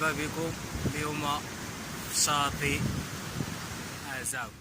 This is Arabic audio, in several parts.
مرحبا بكم اليوم في شاطئ عزاوز.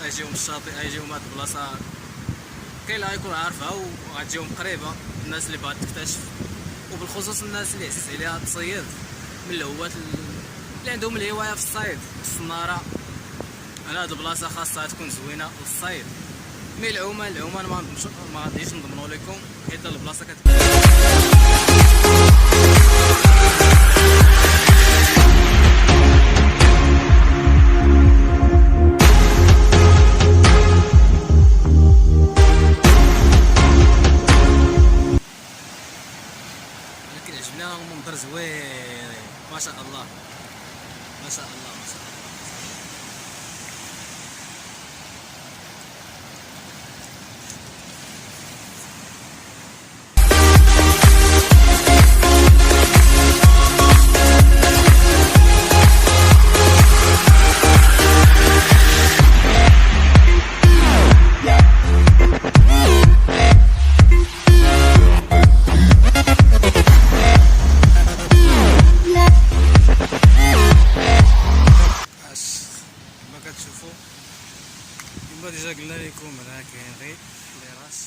غيجيهم الشاطئ، غيجيهم هاد البلاصه كاين اللي غيكون عارفها وغتجيهم قريبه، الناس اللي باغا تكتشف وبالخصوص الناس اللي عزيز عليها تصيد من الهوات اللي عندهم الهوايه في الصيد الصناره. انا هاد البلاصه خاصها تكون زوينه للصيد. مي العومان ما غاديش نضمنوا لكم حيت البلاصه كتكون عجبنا المنظر زوين ما شاء الله ما شاء الله ما شاء الله. كتشوفوا كما ديجا قلنا لكم راه كاين غير فليراس.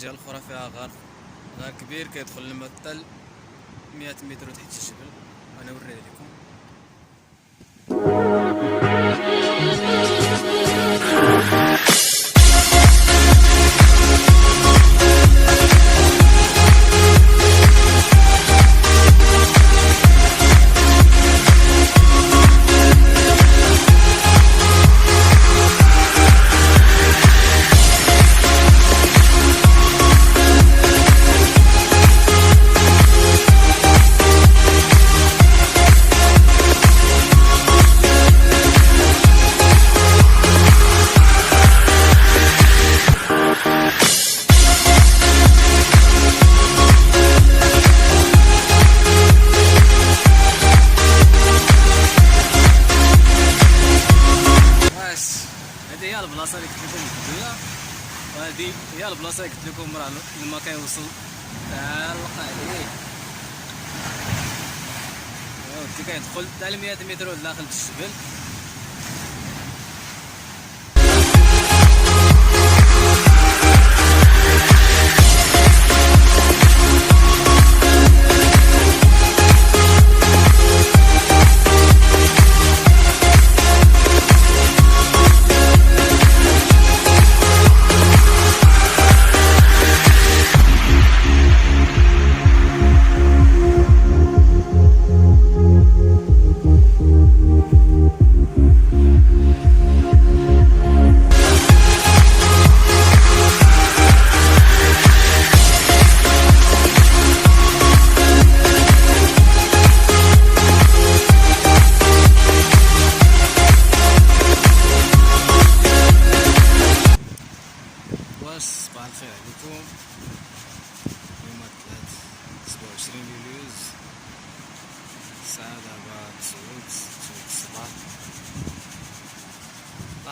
الأخرى فيها غار كبير كيدخل الماء حتى 100 متر تحت الجبل. انا نوريه لكم. هذه هي البلاصه اللي قلت لكم قبيله، وهذه هي البلاصه اللي قلت لكم راه المكان وصل تعلق عليه. انت كيدخل حتى 100 متر داخل الجبل.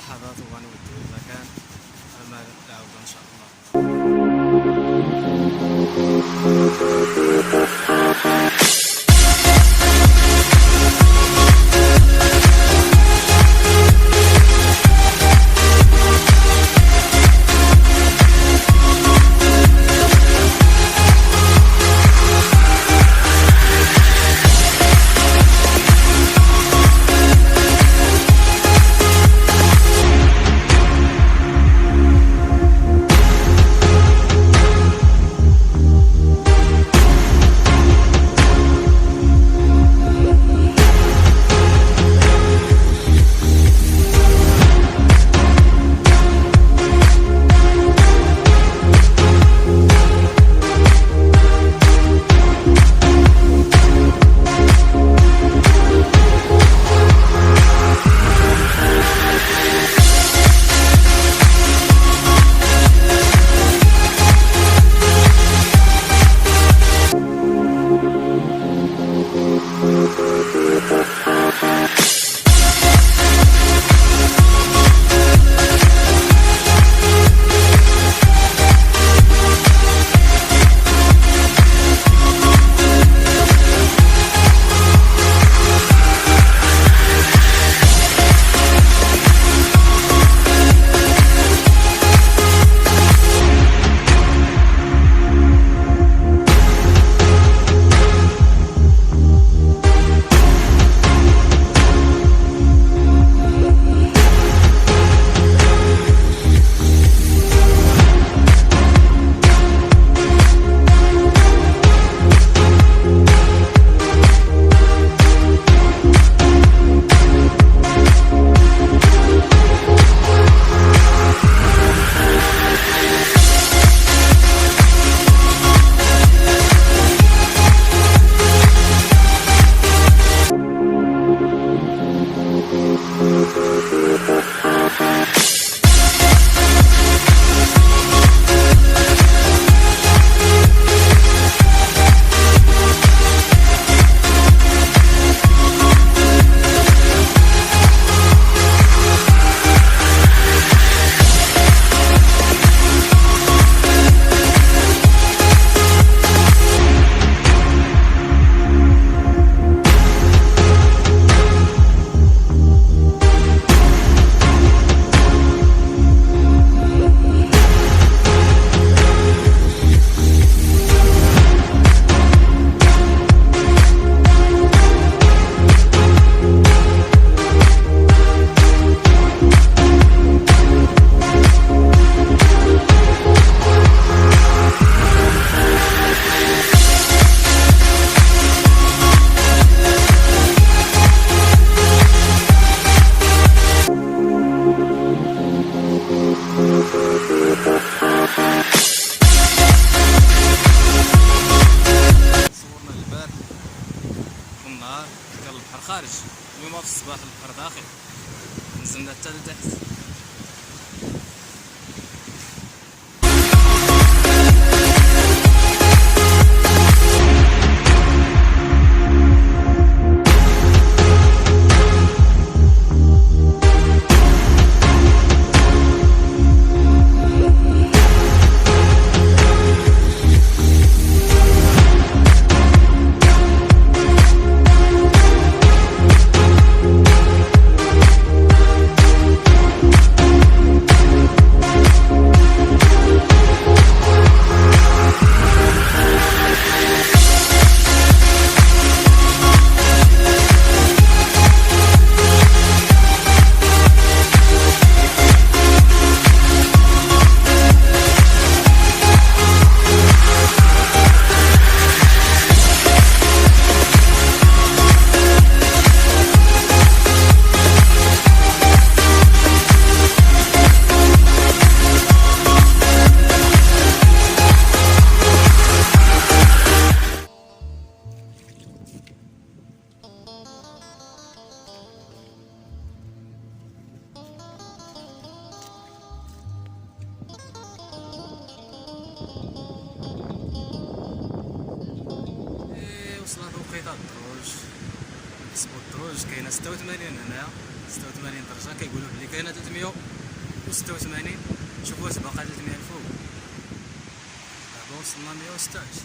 اللحظات وغنوديو المكان أما العودة إن شاء الله. خارج. اليوم في الصباح البحر داخل، نزلنا حتى لتحت. وصلنا توقيتات الدروج. حسبوا الدروج كاينه 86 هنايا. 86 درجة. كيقولوا بلي كاينة 386. شوفوا واش باقا 300 الفوق. دابا وصلنا 116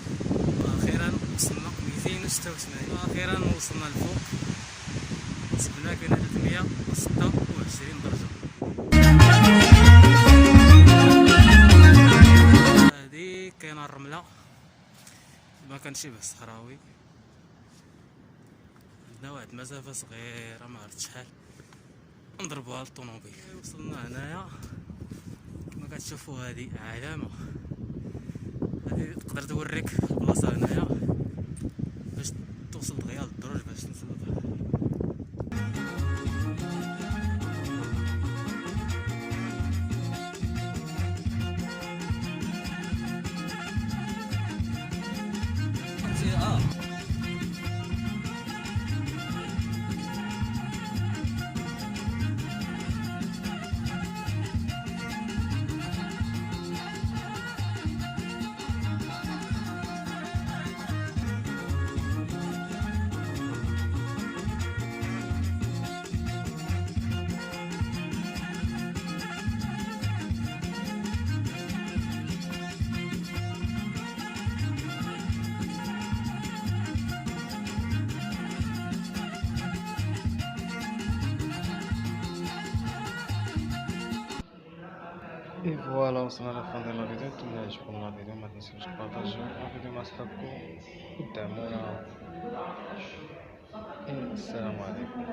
واخيرا وصلنا 286 واخيرا وصلنا الفوق. حسبنا كاينة 326 درجة. هادي كاينة الرملة، المكان شبه صحراوي. عندنا واحد المسافة صغيرة ما عرفت شحال نضربوها للطوموبيل. وصلنا هنايا كما كتشوفوا، هذه علامة. هذه تقدر توريك البلاصة هنايا باش توصل دغيا للدروج باش تنزل للبحر. اي فوالا، وصلنا لفان ديال لا فيديو. نتمنى عجبكم لا فيديو، ما تنسوش تبارطاجيو لا فيديو مع صحابكم ودعمونا. السلام عليكم.